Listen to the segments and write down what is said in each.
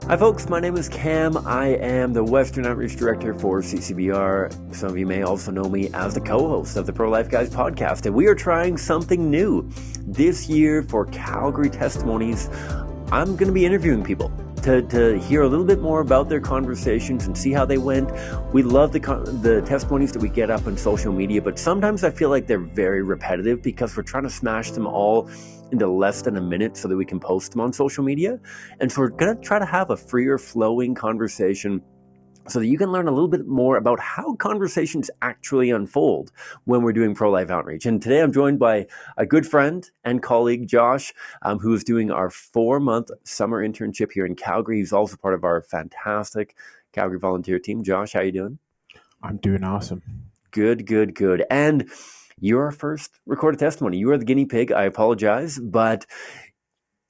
Hi folks, my name is Cam. I am the Western Outreach Director for CCBR. Some of you may also know me as the co-host of the Pro-Life Guys podcast, and we are trying something new. This year for Calgary Testimonies, I'm going to be interviewing people to hear a little bit more about their conversations and see how they went. We love the testimonies that we get up on social media, but sometimes I feel like they're very repetitive because we're trying to smash them all into less than a minute so that we can post them on social media. And so we're going to try to have a freer flowing conversation so that you can learn a little bit more about how conversations actually unfold when we're doing pro-life outreach. And today I'm joined by a good friend and colleague, Josh, who is doing our 4-month summer internship here in Calgary. He's also part of our fantastic Calgary volunteer team. Josh, how you doing? I'm doing awesome. Good. And you're our first recorded testimony. You are the guinea pig. I apologize, but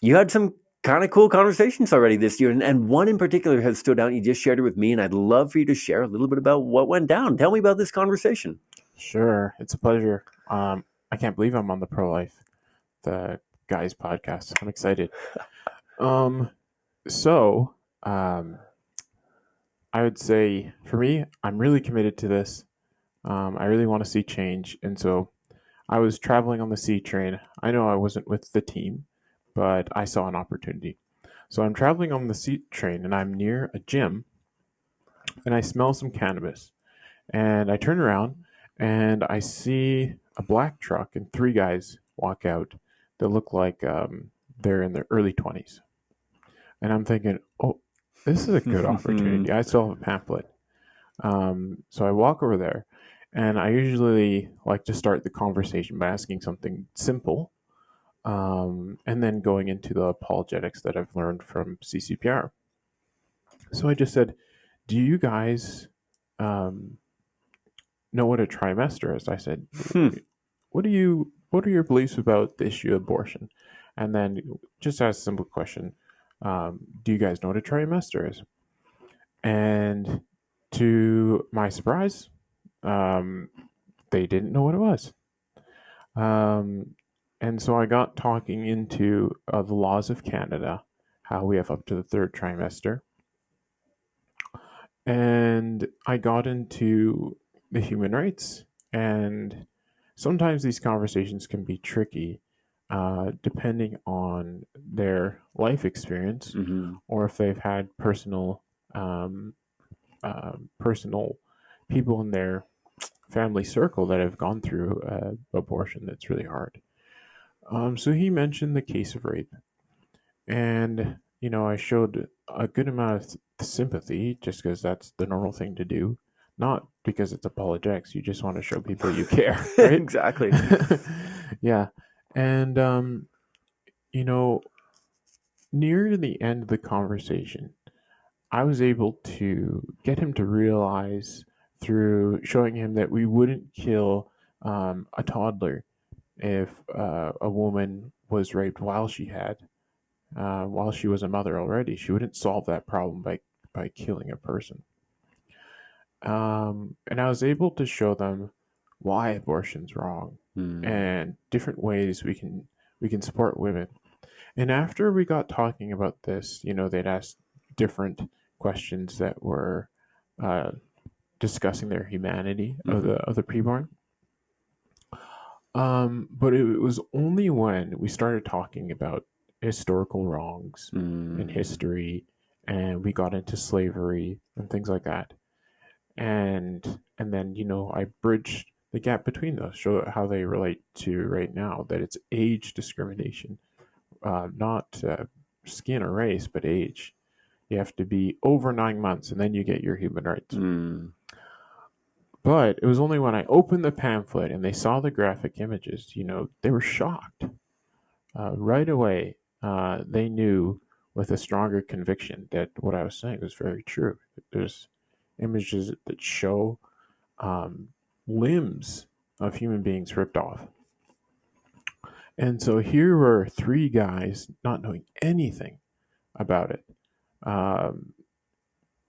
you had some kind of cool conversations already this year, and one in particular has stood out. You just shared it with me, and I'd love for you to share a little bit about what went down. Tell me about this conversation. Sure, it's a pleasure. I can't believe I'm on the Pro-Life, the guys podcast. I'm excited. I would say for me, I'm really committed to this. I really want to see change, and so I was traveling on the C train. I know I wasn't with the team, but I saw an opportunity. So I'm traveling on the C train, and I'm near a gym, and I smell some cannabis. And I turn around, and I see a black truck and 3 guys walk out that look like they're in their early 20s. And I'm thinking, oh, this is a good opportunity. I still have a pamphlet. So I walk over there, and I usually like to start the conversation by asking something simple, and then going into the apologetics that I've learned from CCPR. So I just said, do you guys know what a trimester is? I said, what are your beliefs about the issue of abortion? And then just ask a simple question. Do you guys know what a trimester is? And to my surprise, they didn't know what it was. And so I got talking into the laws of Canada, how we have up to the 3rd trimester. And I got into the human rights, and sometimes these conversations can be tricky, depending on their life experience, or if they've had personal people in their family circle that have gone through abortion that's really hard. So he mentioned the case of rape, and I showed a good amount of sympathy just because that's the normal thing to do, not because it's apologetics. You just want to show people you care, right? Exactly. Yeah. And near the end of the conversation, I was able to get him to realize through showing him that we wouldn't kill a toddler if a woman was raped while she was a mother already. She wouldn't solve that problem by killing a person. And I was able to show them why abortion's wrong and different ways we can support women. And after we got talking about this, they'd asked different questions that were discussing their humanity of the preborn. But it was only when we started talking about historical wrongs in history, and we got into slavery and things like that. And then, I bridged the gap between those, show how they relate to right now, that it's age discrimination, not skin or race, but age. You have to be over 9 months, and then you get your human rights. But it was only when I opened the pamphlet and they saw the graphic images, they were shocked. Right away, they knew with a stronger conviction that what I was saying was very true. There's images that show limbs of human beings ripped off. And so here were 3 guys not knowing anything about it.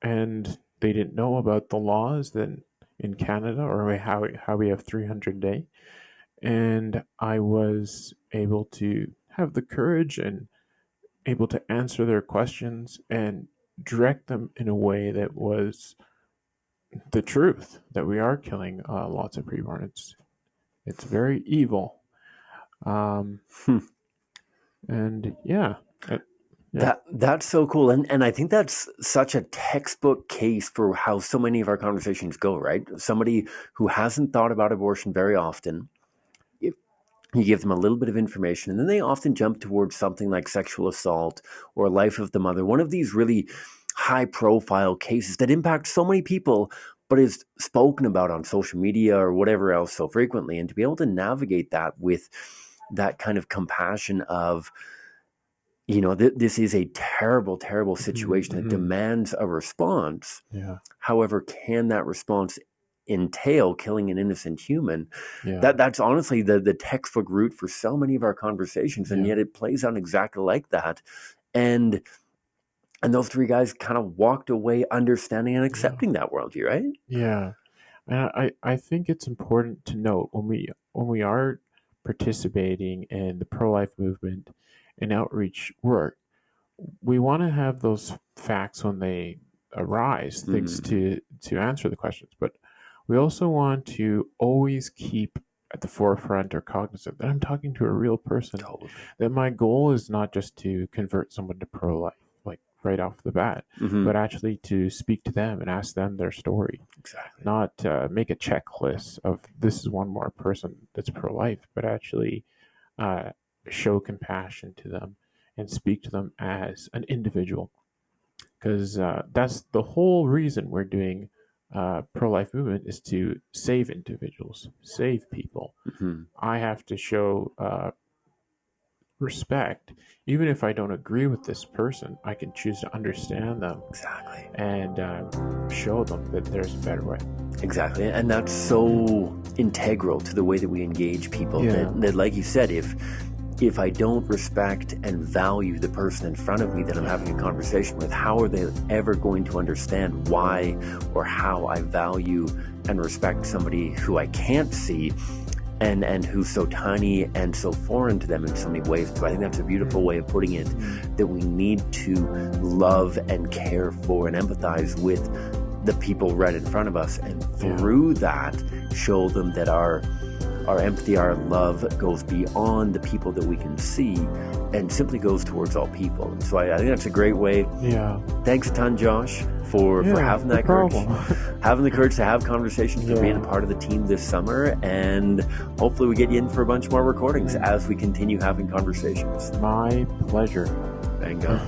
And they didn't know about the laws then in Canada, or how we have 300 day. And I was able to have the courage and able to answer their questions and direct them in a way that was the truth, that we are killing lots of preborn. It's very evil. Um, and yeah. That's so cool, and I think that's such a textbook case for how so many of our conversations go, right? Somebody who hasn't thought about abortion very often, you give them a little bit of information, and then they often jump towards something like sexual assault or life of the mother, one of these really high-profile cases that impact so many people, but is spoken about on social media or whatever else so frequently, and to be able to navigate that with that kind of compassion of, this is a terrible, terrible situation that demands a response. Yeah. However, can that response entail killing an innocent human? Yeah. That's honestly the textbook route for so many of our conversations, and yet it plays out exactly like that. And those three guys kind of walked away understanding and accepting that worldview, right? Yeah. And I think it's important to note when we are participating in the pro-life movement and outreach work, we want to have those facts when they arise, things to answer the questions. But we also want to always keep at the forefront or cognizant that I'm talking to a real person. Totally. That my goal is not just to convert someone to pro-life, like right off the bat, but actually to speak to them and ask them their story. Exactly. Not make a checklist of this is one more person that's pro-life, but actually show compassion to them and speak to them as an individual. Because that's the whole reason we're doing pro-life movement, is to save individuals, save people. I have to show respect. Even if I don't agree with this person, I can choose to understand them. Exactly. And show them that there's a better way. Exactly. And that's so integral to the way that we engage people. That like you said, if I don't respect and value the person in front of me that I'm having a conversation with, how are they ever going to understand why or how I value and respect somebody who I can't see and who's so tiny and so foreign to them in so many ways? So I think that's a beautiful way of putting it, that we need to love and care for and empathize with the people right in front of us, and through that show them that our empathy, our love goes beyond the people that we can see and simply goes towards all people. And so I think that's a great way. Yeah. Thanks a ton, Josh, for having that courage, having the courage to have conversations, for being a part of the team this summer, and hopefully we get you in for a bunch more recordings as we continue having conversations. My pleasure. Bingo.